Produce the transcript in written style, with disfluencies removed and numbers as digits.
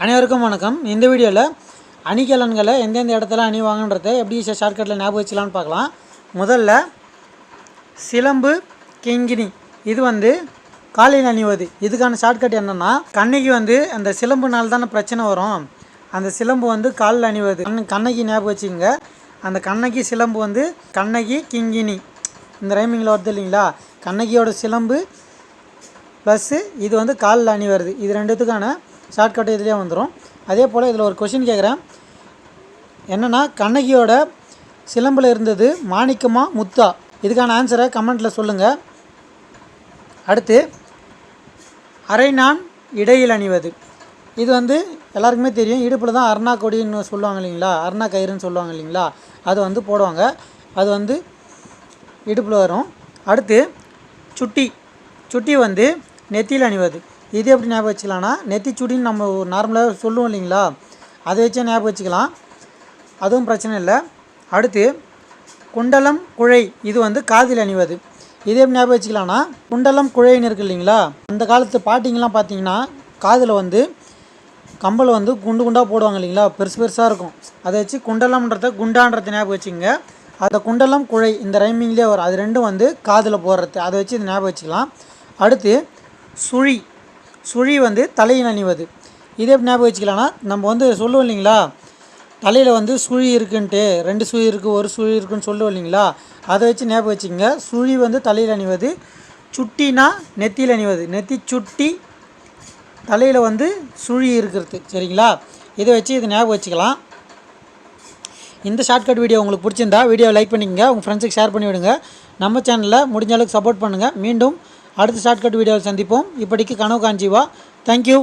அனைவருக்கும் வணக்கம். இந்த வீடியோவில் அணிகலன்களை எந்தெந்த இடத்துல அணிவாங்கன்றதை எப்படி ஷார்ட்கட்டில் ஞாபகம் வச்சுக்கலான்னு பார்க்கலாம். முதல்ல சிலம்பு கிங்கினி, இது காலையில் அணிவது. இதுக்கான ஷார்ட்கட் என்னென்னா, கண்ணகி அந்த சிலம்புனால தானே பிரச்சனை வரும். அந்த சிலம்பு காலில் அணிவது. கண்ணகி ஞாபகம் வச்சுக்கோங்க. அந்த கண்ணகி சிலம்பு கண்ணகி கிங்கினி இந்த ரைமிங்கில் வருது இல்லைங்களா. கண்ணகியோட சிலம்பு ப்ளஸ்ஸு இது காலில் அணி வருது. இது ரெண்டுத்துக்கான ஷார்ட்கட் இதுலேயே வந்துடும். அதே போல் இதில் ஒரு கொஷின் கேட்குறேன். என்னென்னா, கண்ணகியோட சிலம்பில் இருந்தது மாணிக்கமா முத்தா? இதுக்கான ஆன்சரை கமெண்ட்டில் சொல்லுங்கள். அடுத்து அரைநான் இடையில் அணிவது. இது எல்லாருக்குமே தெரியும். இடுப்பில் தான் அருணா கொடின்னு சொல்லுவாங்க இல்லைங்களா, அருணா கயிறுன்னு சொல்லுவாங்க இல்லைங்களா, அது போடுவாங்க. அது இடுப்பில் வரும். அடுத்து சுட்டி நெத்தியில் அணிவது. இது எப்படி ஞாபகம் வச்சுக்கலாம்னா, நெத்தி சுட்டின்னு நம்ம நார்மலாக சொல்லுவோம் இல்லைங்களா, அதை வச்சே ஞாபகம் வச்சுக்கலாம். அதுவும் பிரச்சனை இல்லை. அடுத்து குண்டலம் குழை, இது காதில் அணிவது. இது எப்படி ஞாபகம் வச்சுக்கலாம்னா, குண்டலம் குழைன்னு இருக்குது இல்லைங்களா, அந்த காலத்து பாட்டிங்கெலாம் பார்த்தீங்கன்னா காதில் கம்பல் குண்டு குண்டாக போடுவாங்க இல்லைங்களா, பெருசு பெருசாக இருக்கும். அதை வச்சு குண்டலம்ன்றத குண்டான்றதை ஞாபகம் வச்சுங்க. அந்த குண்டலம் குழை இந்த ரைமிங்லேயே வரும். அது ரெண்டும் காதில் போடுறது. அதை வச்சு இது ஞாபகம் வச்சுக்கலாம். அடுத்து சுழி தலையில் அணிவது. இது எப்படி ஞாபகம் வச்சுக்கலாம்னா, நம்ம சொல்லுவோம் இல்லைங்களா, தலையில் சுழி இருக்குன்ட்டு, 2 சுழி இருக்குது 1 சுழி இருக்குன்னு சொல்லுவோம் இல்லைங்களா, அதை வச்சு ஞாபகம் வச்சுக்கோங்க. சுழி தலையில் அணிவது. சுட்டினா நெத்தியில் அணிவது. நெத்தி சுட்டி, தலையில் சுழி இருக்கிறது. சரிங்களா, இதை வச்சு இதை ஞாபகம் வச்சுக்கலாம். இந்த ஷார்ட்கட் வீடியோ உங்களுக்கு பிடிச்சிருந்தா வீடியோவை லைக் பண்ணிக்கங்க, உங்கள் ஃப்ரெண்ட்ஸுக்கு ஷேர் பண்ணி விடுங்க. நம்ம சேனலில் முடிஞ்ச அளவுக்கு சப்போர்ட் பண்ணுங்கள். மீண்டும் அடுத்த ஷார்ட்கட் வீடியோவில் சந்திப்போம். இப்படிக்கு கனவு காஞ்சிவா. தேங்க்யூ.